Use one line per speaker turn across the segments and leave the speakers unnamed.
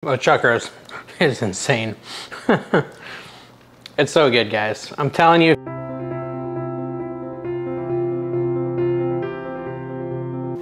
Oh, chuck roast is insane. It's so good, guys. I'm telling you.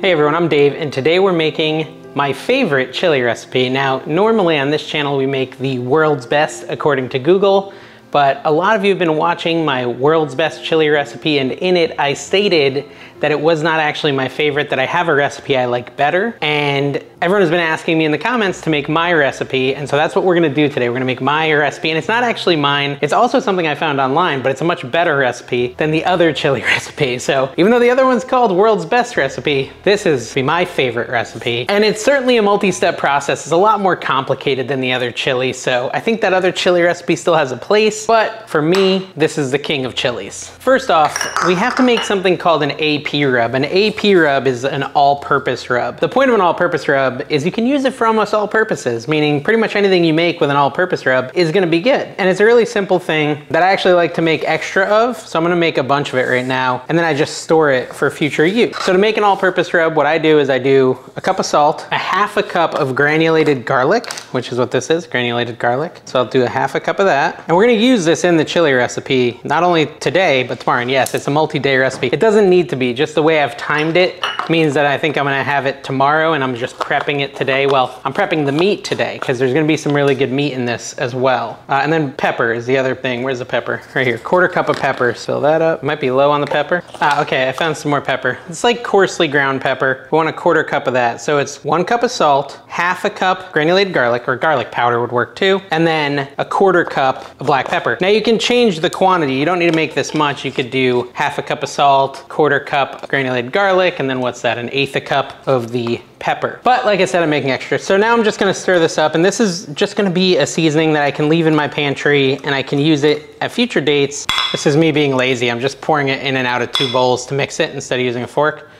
Hey everyone, I'm Dave, and today we're making my favorite chili recipe. Now, normally on this channel we make the world's best according to Google, but a lot of you have been watching my world's best chili recipe, and in it I stated that it was not actually my favorite, that I have a recipe I like better. And everyone has been asking me in the comments to make my recipe, and so that's what we're gonna do today. We're gonna make my recipe, and it's not actually mine. It's also something I found online, but it's a much better recipe than the other chili recipe. So even though the other one's called world's best recipe, this is my favorite recipe. And it's certainly a multi-step process. It's a lot more complicated than the other chili, so I think that other chili recipe still has a place, but for me, this is the king of chilies. First off, we have to make something called an AP rub. An AP rub is an all-purpose rub. The point of an all-purpose rub is you can use it for almost all purposes, meaning pretty much anything you make with an all-purpose rub is gonna be good. And it's a really simple thing that I actually like to make extra of, so I'm gonna make a bunch of it right now, and then I just store it for future use. So to make an all-purpose rub, what I do is I do a cup of salt, a half a cup of granulated garlic, which is what this is, granulated garlic. So I'll do a half a cup of that. And we're gonna use this in the chili recipe, not only today, but tomorrow. And yes, it's a multi-day recipe. It doesn't need to be, just the way I've timed it means that I think I'm gonna have it tomorrow and I'm just prepping it today. Well, I'm prepping the meat today because there's gonna be some really good meat in this as well. And then pepper is the other thing. Where's the pepper? Right here, quarter cup of pepper. Fill that up. Might be low on the pepper. Okay, I found some more pepper. It's like coarsely ground pepper. We want a quarter cup of that. So it's 1 cup of salt, half a cup granulated garlic, or garlic powder would work too, and then a quarter cup of black pepper. Now you can change the quantity. You don't need to make this much. You could do half a cup of salt, quarter cup of granulated garlic, and then what's that, 1/8 a cup of the pepper. But like I said, I'm making extra. So now I'm just gonna stir this up, and this is just gonna be a seasoning that I can leave in my pantry and I can use it at future dates. This is me being lazy. I'm just pouring it in and out of 2 bowls to mix it instead of using a fork,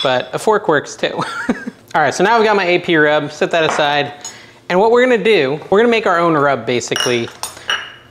but a fork works too. All right, so now we got my AP rub, set that aside. And what we're gonna do, we're gonna make our own rub basically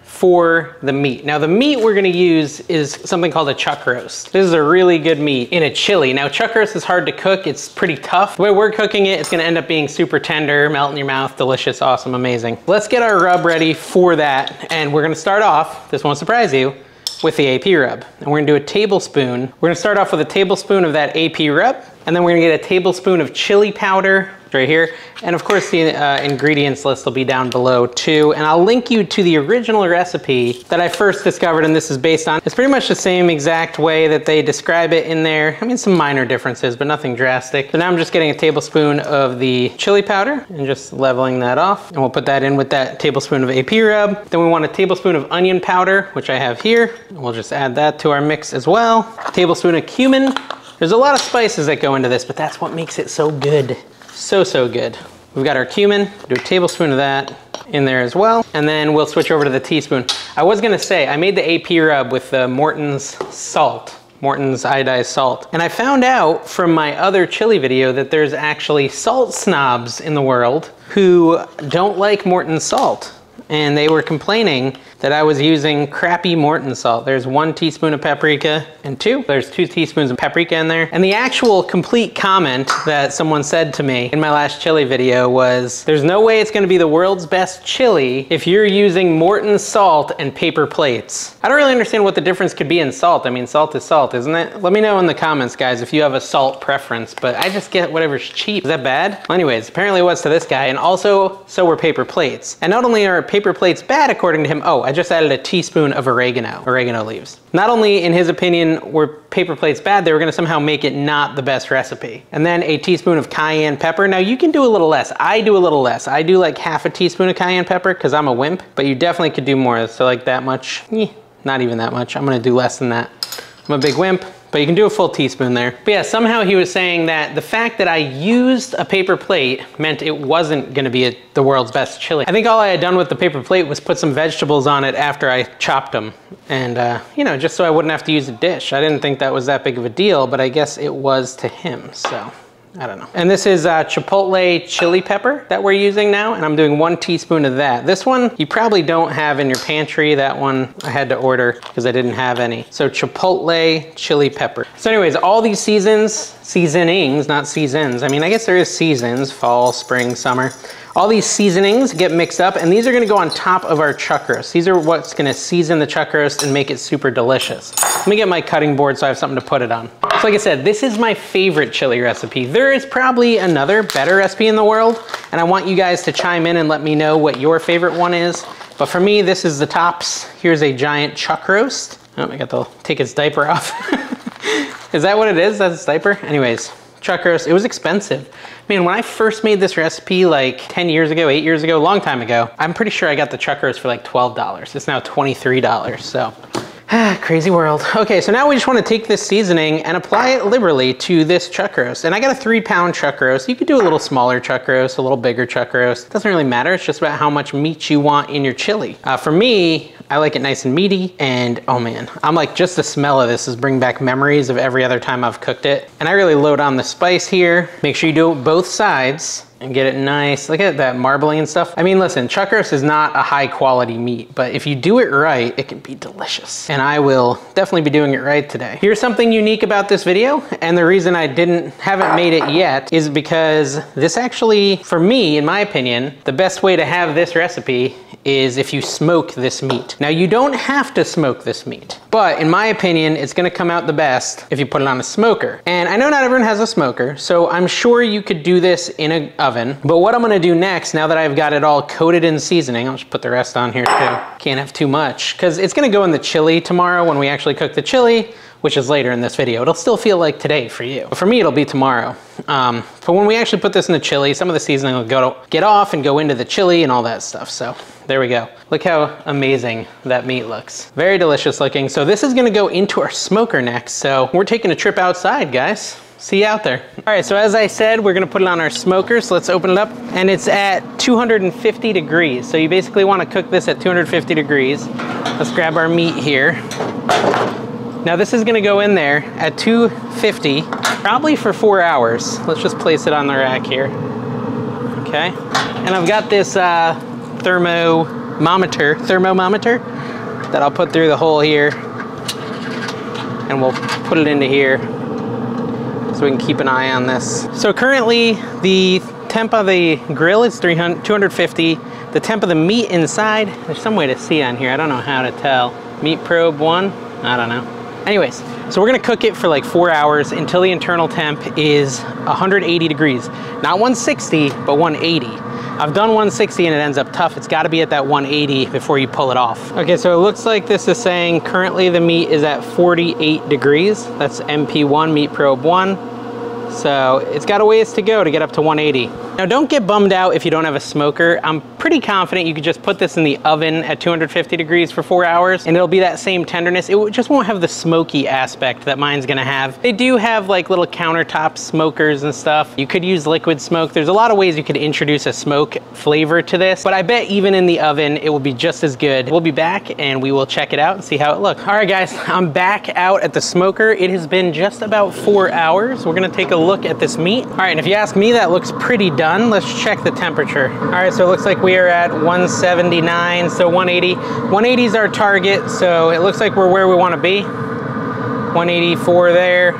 for the meat. Now the meat we're gonna use is something called a chuck roast. This is a really good meat in a chili. Now chuck roast is hard to cook, it's pretty tough. The way we're cooking it, it's gonna end up being super tender, melt in your mouth, delicious, awesome, amazing. Let's get our rub ready for that, and we're gonna start off, this won't surprise you, with the AP rub. And we're gonna do a tablespoon. We're gonna start off with a tablespoon of that AP rub, and then we're gonna get a tablespoon of chili powder right here. And of course the ingredients list will be down below too. And I'll link you to the original recipe that I first discovered and this is based on. It's pretty much the same exact way that they describe it in there. I mean, some minor differences, but nothing drastic. So now I'm just getting a tablespoon of the chili powder and just leveling that off. And we'll put that in with that tablespoon of AP rub. Then we want a tablespoon of onion powder, which I have here. And we'll just add that to our mix as well. A tablespoon of cumin. There's a lot of spices that go into this, but that's what makes it so good. So good. We've got our cumin, do a tablespoon of that in there as well. And then we'll switch over to the teaspoon. I was gonna say, I made the AP rub with the Morton's salt, Morton's iodized salt. And I found out from my other chili video that there's actually salt snobs in the world who don't like Morton's salt. And they were complaining that I was using crappy Morton salt. There's 1 teaspoon of paprika and there's 2 teaspoons of paprika in there. And the actual complete comment that someone said to me in my last chili video was, there's no way it's gonna be the world's best chili if you're using Morton salt and paper plates. I don't really understand what the difference could be in salt. I mean, salt is salt, isn't it? Let me know in the comments, guys, if you have a salt preference, but I just get whatever's cheap. Is that bad? Well, anyways, apparently it was to this guy, and also so were paper plates. And not only are paper plates bad according to him, oh, I just added a teaspoon of oregano leaves. Not only in his opinion were paper plates bad, they were gonna somehow make it not the best recipe. And then a teaspoon of cayenne pepper. Now you can do a little less. I do a little less. I do like half a teaspoon of cayenne pepper because I'm a wimp, but you definitely could do more. So like that much, not even that much. I'm gonna do less than that. I'm a big wimp, but you can do a full teaspoon there. But yeah, somehow he was saying that the fact that I used a paper plate meant it wasn't gonna be the world's best chili. I think all I had done with the paper plate was put some vegetables on it after I chopped them. And you know, just so I wouldn't have to use a dish. I didn't think that was that big of a deal, but I guess it was to him, so. I don't know. And this is Chipotle chili pepper that we're using now, and I'm doing 1 teaspoon of that. This one you probably don't have in your pantry. That one I had to order because I didn't have any. So Chipotle chili pepper. So anyways, all these seasonings, not seasons. I mean, I guess there is seasons, fall, spring, summer. All these seasonings get mixed up, and these are gonna go on top of our chuck roast. These are what's gonna season the chuck roast and make it super delicious. Let me get my cutting board so I have something to put it on. So like I said, this is my favorite chili recipe. There is probably another better recipe in the world, and I want you guys to chime in and let me know what your favorite one is. But for me, this is the tops. Here's a giant chuck roast. Oh, I got to take its diaper off. Is that what it is? That's its diaper? Anyways, chuck roast, it was expensive. Man, when I first made this recipe like 10 years ago, 8 years ago, a long time ago, I'm pretty sure I got the chuck roast for like $12. It's now $23, so. Crazy world. Okay, so now we just want to take this seasoning and apply it liberally to this chuck roast. And I got a 3-pound chuck roast. You could do a little smaller chuck roast, a little bigger chuck roast. It doesn't really matter. It's just about how much meat you want in your chili. For me, I like it nice and meaty, and oh man, I'm like, just the smell of this is bringing back memories of every other time I've cooked it. And I really load on the spice here. Make sure you do it both sides and get it nice. Look at that marbling and stuff. I mean, listen, chuck roast is not a high quality meat, but if you do it right, it can be delicious. And I will definitely be doing it right today. Here's something unique about this video, and the reason I haven't made it yet is because this actually, for me, in my opinion, the best way to have this recipe is if you smoke this meat. Now, you don't have to smoke this meat, but in my opinion, it's gonna come out the best if you put it on a smoker. And I know not everyone has a smoker, so I'm sure you could do this in an oven. But what I'm gonna do next, now that I've got it all coated in seasoning, I'll just put the rest on here too. Can't have too much, because it's gonna go in the chili tomorrow when we actually cook the chili, which is later in this video. It'll still feel like today for you. But for me, it'll be tomorrow. But when we actually put this in the chili, some of the seasoning will get off and go into the chili and all that stuff. So there we go. Look how amazing that meat looks. Very delicious looking. So this is gonna go into our smoker next. So we're taking a trip outside, guys. See you out there. All right, so as I said, we're gonna put it on our smoker, so let's open it up. And it's at 250 degrees. So you basically wanna cook this at 250 degrees. Let's grab our meat here. Now this is gonna go in there at 250, probably for 4 hours. Let's just place it on the rack here. Okay, and I've got this thermometer that I'll put through the hole here, and we'll put it into here so we can keep an eye on this. So currently the temp of the grill is 250. The temp of the meat inside, there's some way to see on here. I don't know how to tell. Meat probe 1, I don't know. Anyways, so we're gonna cook it for like 4 hours until the internal temp is 180 degrees. Not 160, but 180. I've done 160 and it ends up tough. It's gotta be at that 180 before you pull it off. Okay, so it looks like this is saying currently the meat is at 48 degrees. That's MP1, meat probe 1. So it's got a ways to go to get up to 180. Now don't get bummed out if you don't have a smoker. I'm pretty confident you could just put this in the oven at 250 degrees for 4 hours and it'll be that same tenderness. It just won't have the smoky aspect that mine's gonna have. They do have like little countertop smokers and stuff. You could use liquid smoke. There's a lot of ways you could introduce a smoke flavor to this, but I bet even in the oven, it will be just as good. We'll be back and we will check it out and see how it looks. All right guys, I'm back out at the smoker. It has been just about 4 hours. We're gonna take a look at this meat. All right, and if you ask me, that looks pretty done. Let's check the temperature. All right, so it looks like we are at 179, so 180. 180 is our target, so it looks like we're where we want to be. 184 there,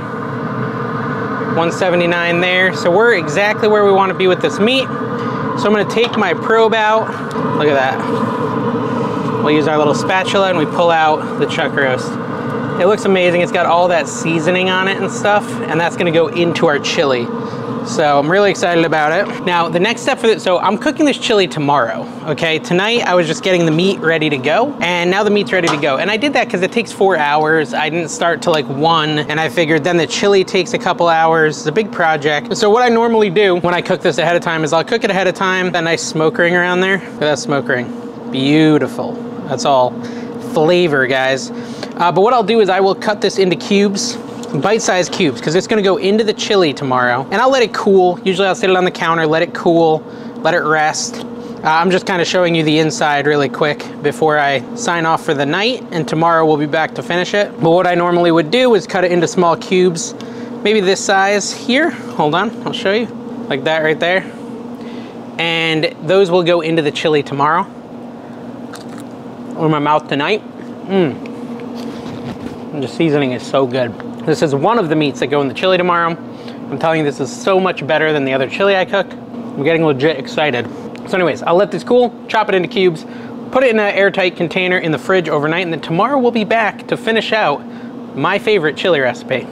179 there. So we're exactly where we want to be with this meat. So I'm gonna take my probe out. Look at that. We'll use our little spatula and we pull out the chuck roast. It looks amazing. It's got all that seasoning on it and stuff, and that's gonna go into our chili. So I'm really excited about it. Now, the next step for this, so I'm cooking this chili tomorrow, okay? Tonight, I was just getting the meat ready to go, and now the meat's ready to go. And I did that because it takes 4 hours. I didn't start till like 1, and I figured then the chili takes a couple hours. It's a big project. So what I normally do when I cook this ahead of time is I'll cook it ahead of time, that nice smoke ring around there. Look at that smoke ring. Beautiful. That's all flavor, guys. But what I'll do is I will cut this into cubes, bite-sized cubes, because it's gonna go into the chili tomorrow, and I'll let it cool. Usually I'll sit it on the counter, let it cool, let it rest. I'm just kind of showing you the inside really quick before I sign off for the night, and tomorrow we'll be back to finish it. But what I normally would do is cut it into small cubes, maybe this size here. Hold on, I'll show you. Like that right there. And those will go into the chili tomorrow. Or my mouth tonight. And the seasoning is so good. This is one of the meats that go in the chili tomorrow. I'm telling you, this is so much better than the other chili I cook. I'm getting legit excited. So anyways, I'll let this cool, chop it into cubes, put it in an airtight container in the fridge overnight, and then tomorrow we'll be back to finish out my favorite chili recipe.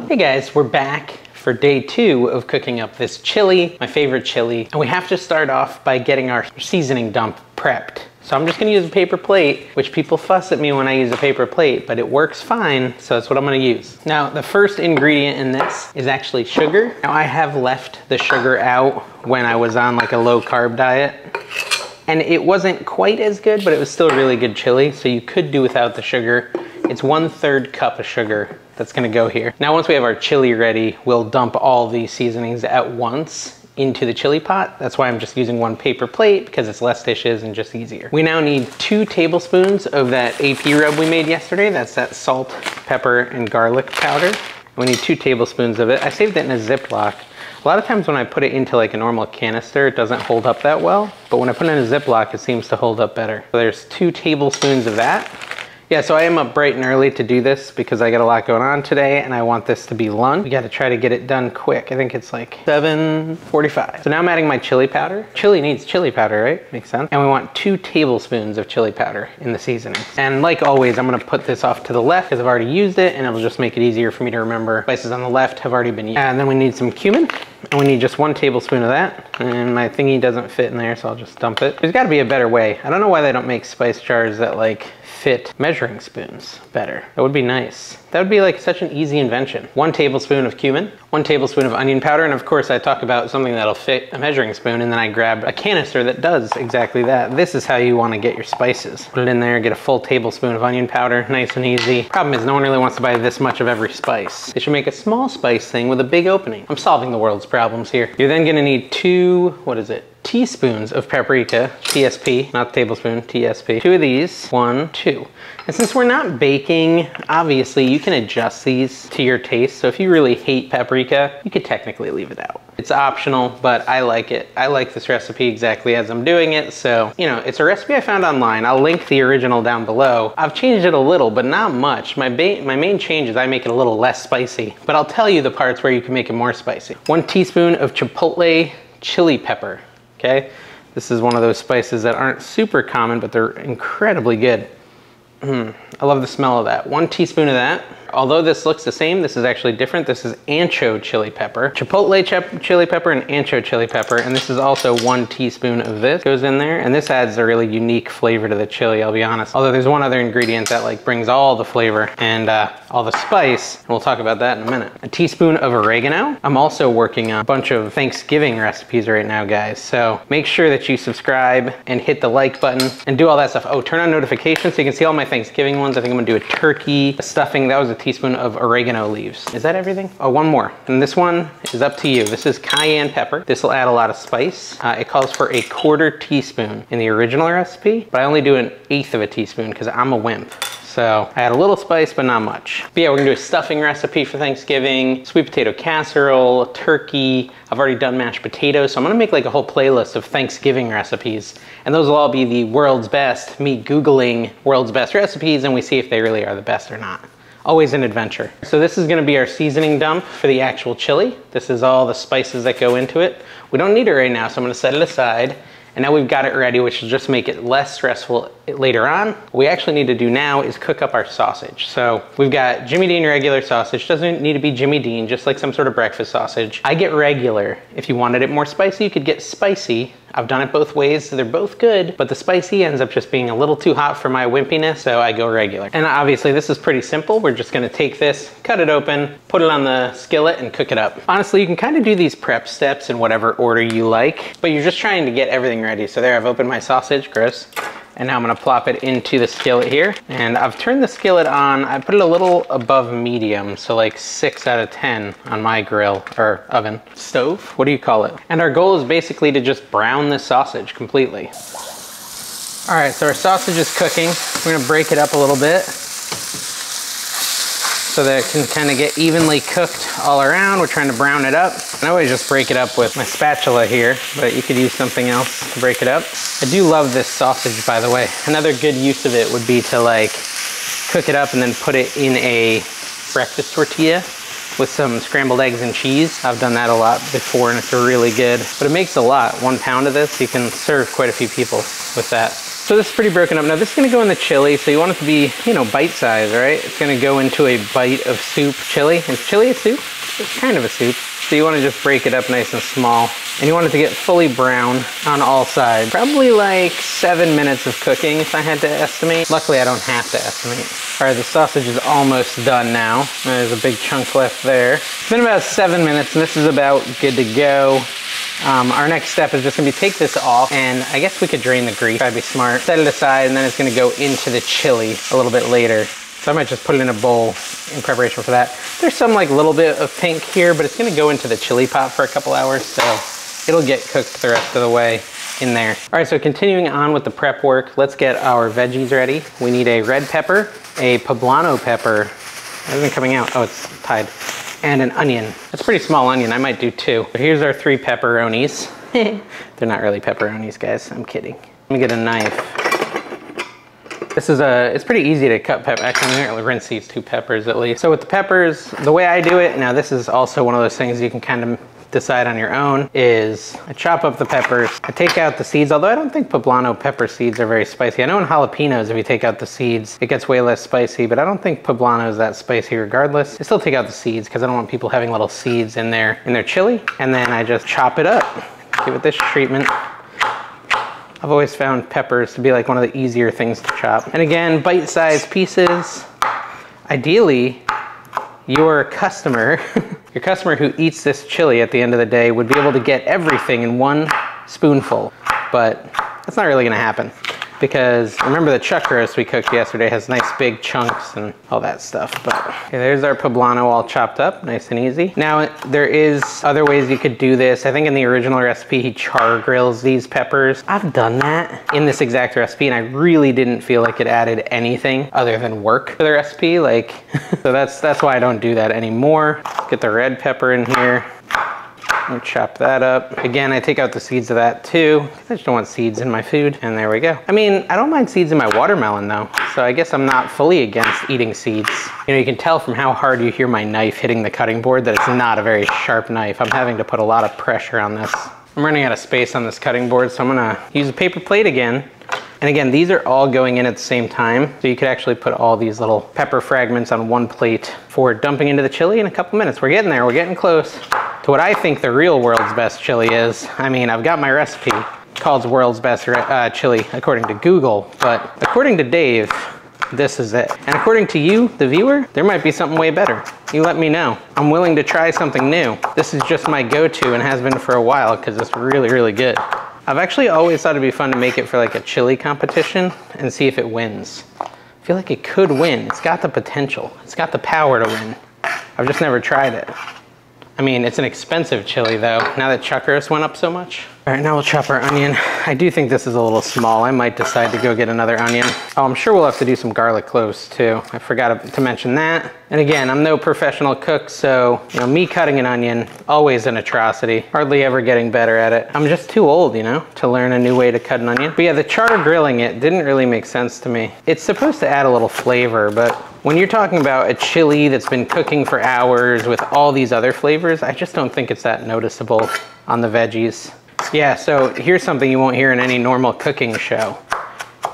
Hey guys, we're back for day 2 of cooking up this chili, my favorite chili. And we have to start off by getting our seasoning dump prepped. So I'm just gonna use a paper plate, which people fuss at me when I use a paper plate, but it works fine, so that's what I'm gonna use. Now, the first ingredient in this is actually sugar. Now, I have left the sugar out when I was on like a low carb diet, and it wasn't quite as good, but it was still really good chili, so you could do without the sugar. It's 1/3 cup of sugar that's gonna go here. Now, once we have our chili ready, we'll dump all these seasonings at once into the chili pot. That's why I'm just using one paper plate, because it's less dishes and just easier. We now need 2 tablespoons of that AP rub we made yesterday. That's that salt, pepper, and garlic powder. We need 2 tablespoons of it. I saved it in a Ziploc. A lot of times when I put it into like a normal canister, it doesn't hold up that well, but when I put it in a Ziploc, it seems to hold up better. So there's 2 tablespoons of that. Yeah, so I am up bright and early to do this because I got a lot going on today and I want this to be lunch. We got to try to get it done quick. I think it's like 7:45. So now I'm adding my chili powder. Chili needs chili powder, right? Makes sense. And we want 2 tablespoons of chili powder in the seasoning. And like always, I'm gonna put this off to the left because I've already used it and it'll just make it easier for me to remember. Spices on the left have already been used. And then we need some cumin. And we need just 1 tablespoon of that. And my thingy doesn't fit in there, so I'll just dump it. There's gotta be a better way. I don't know why they don't make spice jars that like fit measuring spoons better. That would be nice. That would be like such an easy invention. 1 tablespoon of cumin, 1 tablespoon of onion powder, and of course I talk about something that'll fit a measuring spoon, and then I grab a canister that does exactly that. This is how you wanna get your spices. Put it in there, get a full tablespoon of onion powder, nice and easy. Problem is no one really wants to buy this much of every spice. They should make a small spice thing with a big opening. I'm solving the world's problems here. You're then gonna need 2, teaspoons of paprika, TSP, not tablespoon, TSP. 2 of these, 1, 2. And since we're not baking, obviously you can adjust these to your taste. So if you really hate paprika, you could technically leave it out. It's optional, but I like it. I like this recipe exactly as I'm doing it. So, you know, it's a recipe I found online. I'll link the original down below. I've changed it a little, but not much. My main change is I make it a little less spicy, but I'll tell you the parts where you can make it more spicy. 1 teaspoon of chipotle chili pepper. Okay, this is one of those spices that aren't super common, but they're incredibly good. I love the smell of that. 1 teaspoon of that. Although this looks the same, this is actually different. This is Ancho chili pepper. Chipotle chili pepper and Ancho chili pepper. And this is also 1 teaspoon of this goes in there. And this adds a really unique flavor to the chili, I'll be honest. Although there's one other ingredient that like brings all the flavor and all the spice. And we'll talk about that in a minute. A teaspoon of oregano. I'm also working on a bunch of Thanksgiving recipes right now, guys. So make sure that you subscribe and hit the like button and do all that stuff. Oh, turn on notifications so you can see all my Thanksgiving ones. I think I'm gonna do a turkey, a stuffing. That was a teaspoon of oregano leaves. Is that everything? Oh, 1 more. And this one is up to you. This is cayenne pepper. This will add a lot of spice. It calls for a 1/4 teaspoon in the original recipe, but I only do 1/8 of a teaspoon because I'm a wimp. So I add a little spice, but not much. But yeah, we're gonna do a stuffing recipe for Thanksgiving, sweet potato casserole, turkey. I've already done mashed potatoes, so I'm gonna make like a whole playlist of Thanksgiving recipes. And those will all be the world's best, me Googling world's best recipes, and we see if they really are the best or not. Always an adventure. So this is gonna be our seasoning dump for the actual chili. This is all the spices that go into it. We don't need it right now, so I'm gonna set it aside. And now we've got it ready, which will just make it less stressful later on. What we actually need to do now is cook up our sausage. So we've got Jimmy Dean regular sausage. Doesn't need to be Jimmy Dean, just like some sort of breakfast sausage. I get regular. If you wanted it more spicy, you could get spicy. I've done it both ways, so they're both good, but the spicy ends up just being a little too hot for my wimpiness, so I go regular. And obviously this is pretty simple. We're just gonna take this, cut it open, put it on the skillet and cook it up. Honestly, you can kind of do these prep steps in whatever order you like, but you're just trying to get everything ready. So there, I've opened my sausage, gross. And now I'm gonna plop it into the skillet here. And I've turned the skillet on, I put it a little above medium, so like 6 out of 10 on my grill, or oven. Stove, what do you call it? And our goal is basically to just brown this sausage completely. All right, so our sausage is cooking. We're gonna break it up a little bit so that it can kind of get evenly cooked all around. We're trying to brown it up. And I always just break it up with my spatula here, but you could use something else to break it up. I do love this sausage, by the way. Another good use of it would be to like cook it up and then put it in a breakfast tortilla with some scrambled eggs and cheese. I've done that a lot before and it's really good. But it makes a lot. 1 pound of this, you can serve quite a few people with that. So this is pretty broken up. Now this is gonna go in the chili, so you want it to be, you know, bite-sized, right? It's gonna go into a bite of soup chili. Is chili a soup? It's kind of a soup. So you wanna just break it up nice and small. And you want it to get fully brown on all sides. Probably like 7 minutes of cooking if I had to estimate. Luckily I don't have to estimate. All right, the sausage is almost done now. There's a big chunk left there. It's been about 7 minutes and this is about good to go. Our next step is just gonna be take this off, and I guess we could drain the grease. That'd be smart. Set it aside, and then it's gonna go into the chili a little bit later. So I might just put it in a bowl in preparation for that. There's some like little bit of pink here, but it's gonna go into the chili pot for a couple hours, so it'll get cooked the rest of the way in there. All right, so continuing on with the prep work, let's get our veggies ready. We need a red pepper, a poblano pepper. It isn't coming out. Oh, it's tied. And an onion. That's a pretty small onion. I might do 2. But here's our 3 pepperonis. They're not really pepperonis, guys. I'm kidding. Let me get a knife. This is it's pretty easy to cut pepper. Actually, I'm gonna rinse these 2 peppers at least. So with the peppers, the way I do it, now this is also one of those things you can kind of decide on your own, is I chop up the peppers, I take out the seeds, although I don't think poblano pepper seeds are very spicy. I know in jalapenos, if you take out the seeds, it gets way less spicy, but I don't think poblano is that spicy regardless. I still take out the seeds because I don't want people having little seeds in their chili. And then I just chop it up, give it this treatment. I've always found peppers to be like one of the easier things to chop. And again, bite-sized pieces. Ideally, your customer who eats this chili at the end of the day would be able to get everything in 1 spoonful, but that's not really gonna happen because remember the chuck roast we cooked yesterday has nice big chunks and all that stuff. But okay, there's our poblano all chopped up, nice and easy. Now there is other ways you could do this. I think in the original recipe he char grills these peppers. I've done that in this exact recipe and I really didn't feel like it added anything other than work to the recipe. Like, so that's why I don't do that anymore. Get the red pepper in here. And chop that up. Again, I take out the seeds of that too, because I just don't want seeds in my food. And there we go. I mean, I don't mind seeds in my watermelon though, so I guess I'm not fully against eating seeds. You know, you can tell from how hard you hear my knife hitting the cutting board that it's not a very sharp knife. I'm having to put a lot of pressure on this. I'm running out of space on this cutting board, so I'm gonna use a paper plate again. And again, these are all going in at the same time. So you could actually put all these little pepper fragments on 1 plate for dumping into the chili in a couple minutes. We're getting there, we're getting close to what I think the real world's best chili is. I mean, I've got my recipe called world's best chili according to Google, but according to Dave, this is it. And according to you, the viewer, there might be something way better. You let me know. I'm willing to try something new. This is just my go-to and has been for a while because it's really, really good. I've actually always thought it'd be fun to make it for like a chili competition and see if it wins. I feel like it could win. It's got the potential. It's got the power to win. I've just never tried it. I mean, it's an expensive chili though, now that chuck roast went up so much. All right, now we'll chop our onion. I do think this is a little small. I might decide to go get another onion. Oh, I'm sure we'll have to do some garlic cloves too. I forgot to mention that. And again, I'm no professional cook, so you know, me cutting an onion, always an atrocity. Hardly ever getting better at it. I'm just too old, you know, to learn a new way to cut an onion. But yeah, the char grilling it didn't really make sense to me. It's supposed to add a little flavor, but when you're talking about a chili that's been cooking for hours with all these other flavors, I just don't think it's that noticeable on the veggies. Yeah, so here's something you won't hear in any normal cooking show,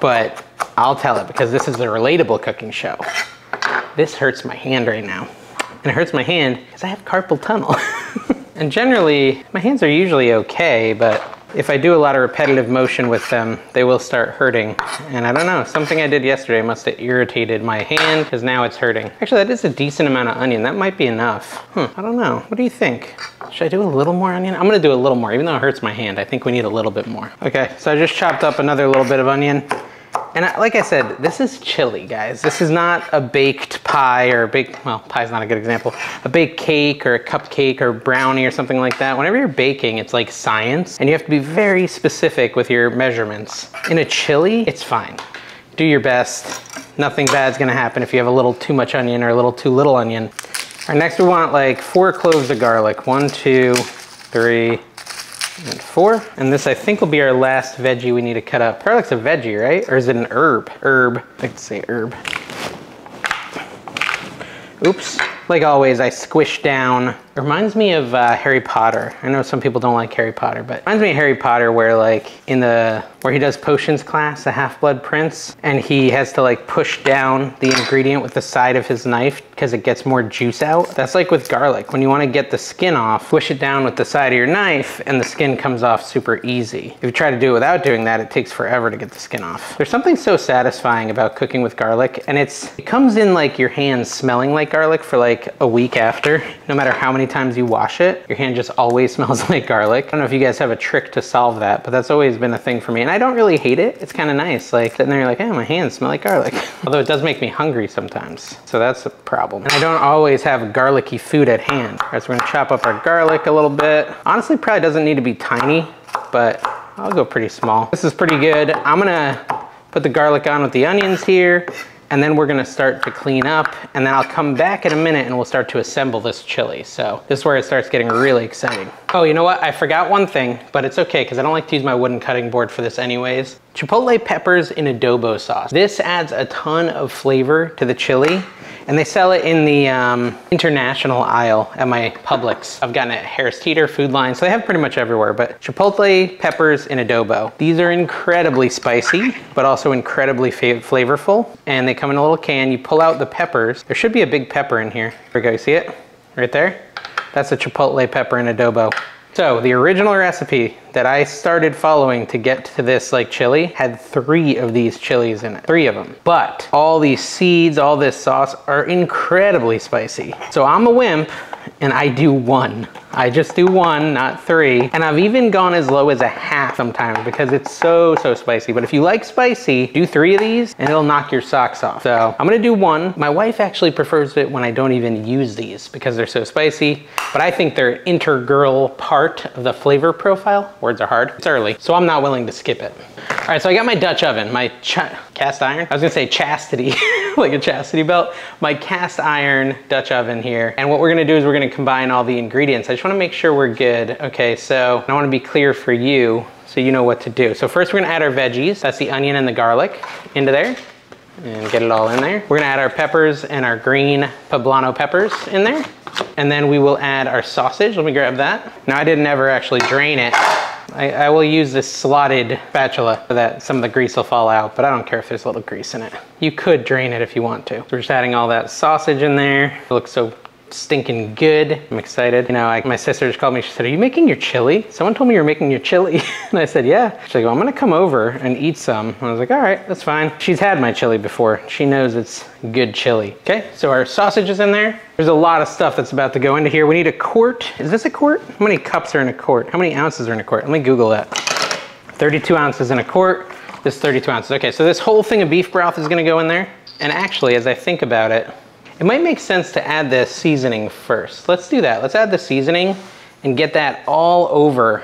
but I'll tell it because this is a relatable cooking show. This hurts my hand right now. And it hurts my hand because I have carpal tunnel. And generally, my hands are usually okay, but if I do a lot of repetitive motion with them, they will start hurting. And I don't know, something I did yesterday must have irritated my hand because now it's hurting. Actually, that is a decent amount of onion. That might be enough. I don't know. What do you think? Should I do a little more onion? I'm gonna do a little more, even though it hurts my hand. I think we need a little bit more. Okay, so I just chopped up another little bit of onion. And like I said, this is chili, guys. This is not a baked pie or a baked, well, pie's not a good example, a baked cake or a cupcake or brownie or something like that. Whenever you're baking, it's like science, and you have to be very specific with your measurements. In a chili, it's fine. Do your best. Nothing bad's gonna happen if you have a little too much onion or a little too little onion. All right, next we want like 4 cloves of garlic. 1, 2, 3, and 4. And this I think will be our last veggie we need to cut up. Garlic's a veggie, right? Or is it an herb? Herb. I like to say herb. Oops. Like always, I squish down. It reminds me of Harry Potter. I know some people don't like Harry Potter, but it reminds me of Harry Potter where like where he does potions class, the Half-Blood Prince, and he has to like push down the ingredient with the side of his knife because it gets more juice out. That's like with garlic. When you want to get the skin off, push it down with the side of your knife and the skin comes off super easy. If you try to do it without doing that, it takes forever to get the skin off. There's something so satisfying about cooking with garlic, and it comes in like your hands smelling like garlic for like a week after. No matter how many times you wash it, your hand just always smells like garlic. I don't know if you guys have a trick to solve that, but that's always been a thing for me. And I don't really hate it. It's kind of nice. Like sitting there like, hey, my hands smell like garlic. Although it does make me hungry sometimes. So that's a problem. And I don't always have garlicky food at hand. All right, so we're gonna chop up our garlic a little bit. Honestly, probably doesn't need to be tiny, but I'll go pretty small. This is pretty good. I'm gonna put the garlic on with the onions here, and then we're gonna start to clean up, and then I'll come back in a minute and we'll start to assemble this chili. So this is where it starts getting really exciting. Oh, you know what? I forgot one thing, but it's okay because I don't like to use my wooden cutting board for this anyways. Chipotle peppers in adobo sauce. This adds a ton of flavor to the chili, and they sell it in the international aisle at my Publix. I've gotten it at Harris Teeter, Food Line, so they have pretty much everywhere, but Chipotle peppers in adobo. These are incredibly spicy, but also incredibly flavorful, and they come in a little can. You pull out the peppers. There should be a big pepper in here. There we go, you see it? Right there? That's a Chipotle pepper in adobo. So the original recipe that I started following to get to this like chili had 3 of these chilies in it, 3 of them. But all these seeds, all this sauce are incredibly spicy. So I'm a wimp and I do 1. I just do 1, not 3. And I've even gone as low as a half sometimes because it's so spicy. But if you like spicy, do 3 of these and it'll knock your socks off. So I'm gonna do 1. My wife actually prefers it when I don't even use these because they're so spicy, but I think they're an integral part of the flavor profile. Words are hard. It's early, so I'm not willing to skip it. All right, so I got my Dutch oven, my cast iron. I was gonna say chastity, like a chastity belt. My cast iron Dutch oven here. And what we're gonna do is we're gonna combine all the ingredients. I just wanna make sure we're good. Okay, so I wanna be clear for you so you know what to do. So first we're gonna add our veggies. That's the onion and the garlic into there. And get it all in there. We're gonna add our peppers and our green poblano peppers in there. And then we will add our sausage. Let me grab that. Now I didn't ever actually drain it. I will use this slotted spatula so that some of the grease will fall out, but I don't care if there's a little grease in it. You could drain it if you want to. So we're just adding all that sausage in there. It looks so stinking good. I'm excited. You know, my sister just called me. She said, are you making your chili? Someone told me you were making your chili. And I said, yeah. She's like, well, I'm gonna come over and eat some. And I was like, all right, that's fine. She's had my chili before. She knows it's good chili. Okay, so our sausage is in there. There's a lot of stuff that's about to go into here. We need a quart. Is this a quart? How many cups are in a quart? How many ounces are in a quart? Let me Google that. 32 ounces in a quart. This is 32 ounces. Okay, so this whole thing of beef broth is gonna go in there. And actually, as I think about it, it might make sense to add the seasoning first. Let's do that. Let's add the seasoning and get that all over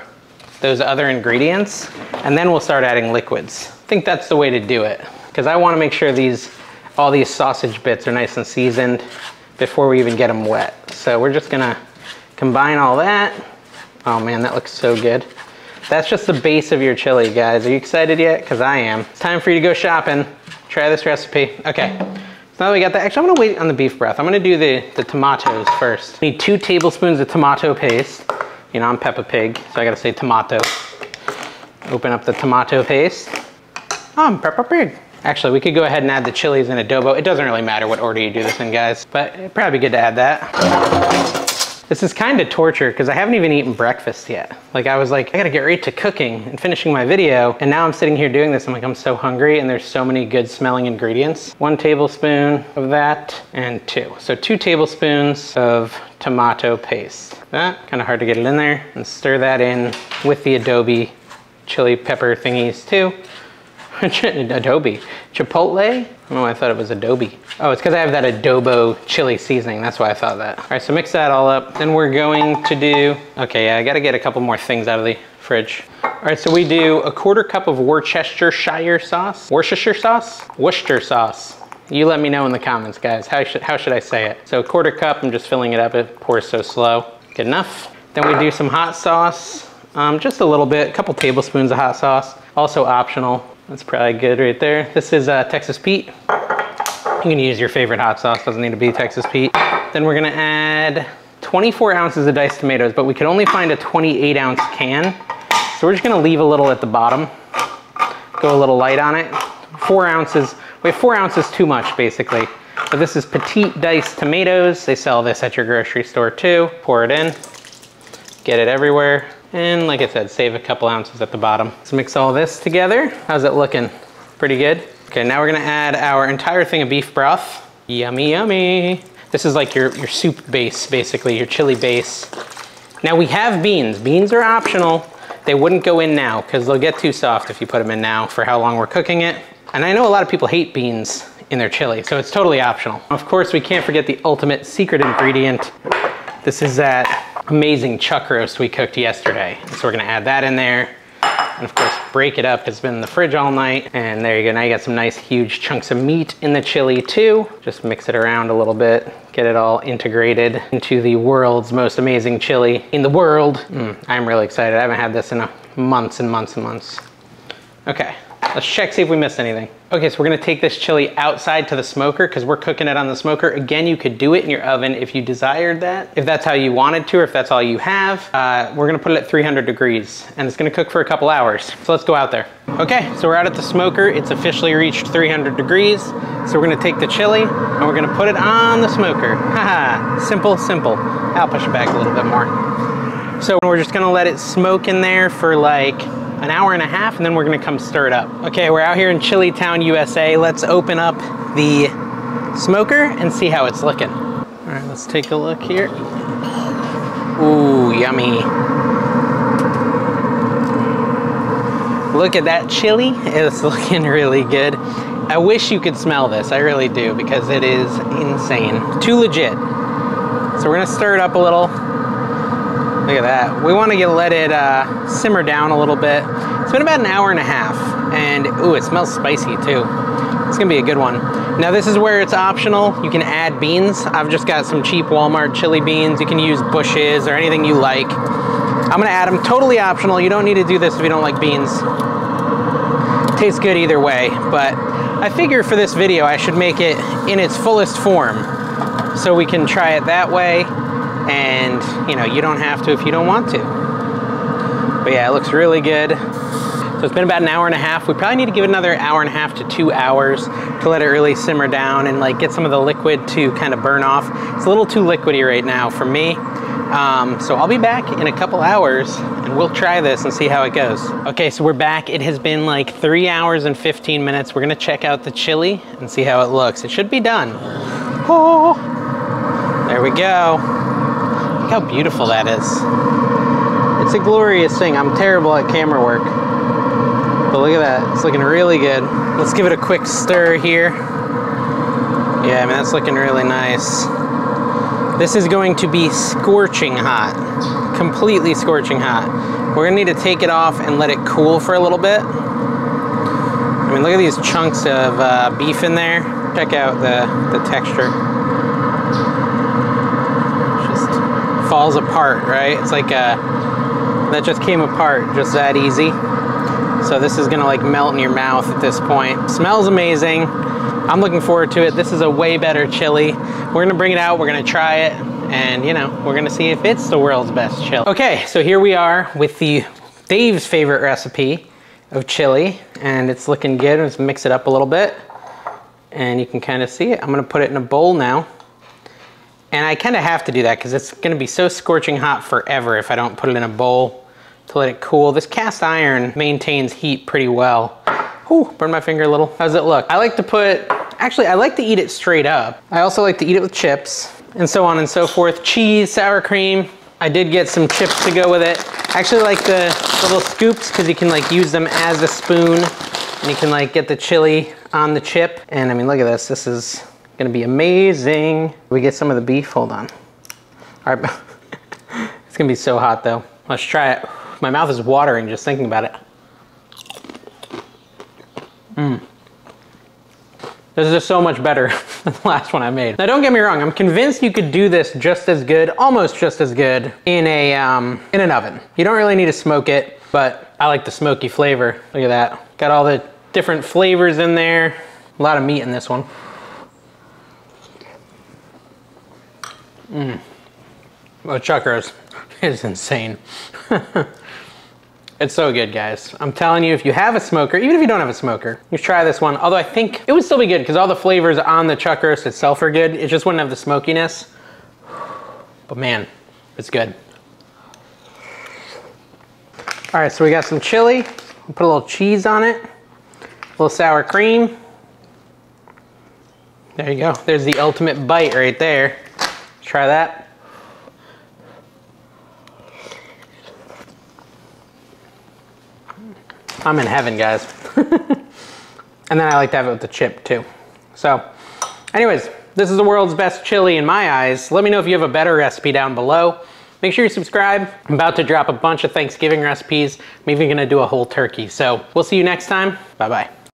those other ingredients, and then we'll start adding liquids. I think that's the way to do it, because I want to make sure all these sausage bits are nice and seasoned before we even get them wet. So we're just gonna combine all that. Oh man, that looks so good. That's just the base of your chili, guys. Are you excited yet? Because I am. It's time for you to go shopping. Try this recipe. Okay. So now that we got that, actually I'm gonna wait on the beef broth. I'm gonna do the tomatoes first. I need 2 tablespoons of tomato paste. You know, I'm Peppa Pig, so I gotta say tomato. Open up the tomato paste. Oh, I'm Peppa Pig. Actually, we could go ahead and add the chilies and adobo. It doesn't really matter what order you do this in, guys, but it'd probably be good to add that. This is kind of torture because I haven't even eaten breakfast yet. Like I was like, I gotta get right to cooking and finishing my video. And now I'm sitting here doing this. I'm like, I'm so hungry and there's so many good smelling ingredients. 1 tablespoon of that and 2. So 2 tablespoons of tomato paste. That, kind of hard to get it in there. And stir that in with the Adobe chili pepper thingies too. Adobe. Chipotle? I don't know why I thought it was Adobe. Oh, it's because I have that adobo chili seasoning. That's why I thought that. All right, so mix that all up. Then we're going to do, okay, yeah, I gotta get a couple more things out of the fridge. All right, so we do a 1/4 cup of Worcestershire sauce. Worcestershire sauce? Worcester sauce. You let me know in the comments, guys. How should I say it? So 1/4 cup, I'm just filling it up. It pours so slow. Good enough. Then we do some hot sauce. Just a little bit, a couple tablespoons of hot sauce. Also optional. That's probably good right there. This is Texas Pete. You can use your favorite hot sauce, doesn't need to be Texas Pete. Then we're gonna add 24 ounces of diced tomatoes, but we could only find a 28 ounce can. So we're just gonna leave a little at the bottom. Go a little light on it. 4 ounces, we have 4 ounces too much basically. But this is petite diced tomatoes. They sell this at your grocery store too. Pour it in, get it everywhere. And like I said, save a couple ounces at the bottom. Let's mix all this together. How's it looking? Pretty good? Okay, now we're gonna add our entire thing of beef broth. Yummy, yummy. This is like your soup base, basically, your chili base. Now we have beans. Beans are optional. They wouldn't go in now because they'll get too soft if you put them in now for how long we're cooking it. And I know a lot of people hate beans in their chili, so it's totally optional. Of course, we can't forget the ultimate secret ingredient. This is that amazing chuck roast we cooked yesterday. So we're gonna add that in there. And of course, break it up. It's been in the fridge all night. And there you go, now you got some nice huge chunks of meat in the chili too. Just mix it around a little bit, get it all integrated into the world's most amazing chili in the world. I'm really excited. I haven't had this in months and months and months. Okay. Let's check, see if we missed anything. Okay, so we're gonna take this chili outside to the smoker because we're cooking it on the smoker. Again, you could do it in your oven if you desired that, if that's how you wanted to, or if that's all you have. We're gonna put it at 300 degrees and it's gonna cook for a couple hours. So let's go out there. Okay, so we're out at the smoker. It's officially reached 300 degrees. So we're gonna take the chili and we're gonna put it on the smoker. Haha, simple, simple. I'll push it back a little bit more. So we're just gonna let it smoke in there for like an hour and a half, and then we're gonna come stir it up. Okay, we're out here in Chili Town, USA. Let's open up the smoker and see how it's looking. All right, let's take a look here. Ooh, yummy. Look at that chili, it's looking really good. I wish you could smell this, I really do, because it is insane. Too legit. So we're gonna stir it up a little. Look at that. We want to let it simmer down a little bit. It's been about an hour and a half, and ooh, it smells spicy too. It's gonna be a good one. Now this is where it's optional. You can add beans. I've just got some cheap Walmart chili beans. You can use bushes or anything you like. I'm gonna add them, totally optional. You don't need to do this if you don't like beans. Tastes good either way, but I figure for this video I should make it in its fullest form so we can try it that way. And you know, you don't have to if you don't want to. But yeah, it looks really good. So it's been about an hour and a half. We probably need to give it another hour and a half to 2 hours to let it really simmer down and like get some of the liquid to kind of burn off. It's a little too liquidy right now for me. So I'll be back in a couple hours and we'll try this and see how it goes. Okay, so we're back. It has been like 3 hours and 15 minutes. We're gonna check out the chili and see how it looks. It should be done. Oh, there we go. Look how beautiful that is. It's a glorious thing. I'm terrible at camera work. But look at that, it's looking really good. Let's give it a quick stir here. Yeah, I mean, that's looking really nice. This is going to be scorching hot, completely scorching hot. We're gonna need to take it off and let it cool for a little bit. I mean, look at these chunks of beef in there. Check out the texture. Falls apart, right? It's like that just came apart just that easy. So this is gonna like melt in your mouth at this point. Smells amazing. I'm looking forward to it. This is a way better chili. We're gonna bring it out, we're gonna try it, and you know, we're gonna see if it's the world's best chili. Okay, so here we are with Dave's favorite recipe of chili, and it's looking good. Let's mix it up a little bit, and you can kind of see it. I'm gonna put it in a bowl now. And I kind of have to do that because it's going to be so scorching hot forever if I don't put it in a bowl to let it cool. This cast iron maintains heat pretty well. Ooh, burned my finger a little. How does it look? I like to eat it straight up. I also like to eat it with chips and so on and so forth. Cheese, sour cream. I did get some chips to go with it. I actually like the little scoops because you can like use them as a spoon and you can like get the chili on the chip. And I mean, look at this. This is gonna be amazing. We get some of the beef, hold on. All right, it's gonna be so hot though. Let's try it. My mouth is watering just thinking about it. This is just so much better than the last one I made. Now don't get me wrong, I'm convinced you could do this just as good, almost just as good in an oven. You don't really need to smoke it, but I like the smoky flavor. Look at that. Got all the different flavors in there. A lot of meat in this one. The chuck roast is insane. It's so good, guys. I'm telling you, if you have a smoker, even if you don't have a smoker, you should try this one. Although I think it would still be good because all the flavors on the chuck roast itself are good. It just wouldn't have the smokiness. But man, it's good. All right, so we got some chili. We'll put a little cheese on it. A little sour cream. There you go. There's the ultimate bite right there. Let's try that. I'm in heaven, guys. And then I like to have it with the chip too. So anyways, this is the world's best chili in my eyes. Let me know if you have a better recipe down below. Make sure you subscribe. I'm about to drop a bunch of Thanksgiving recipes. I'm even gonna do a whole turkey. So we'll see you next time. Bye-bye.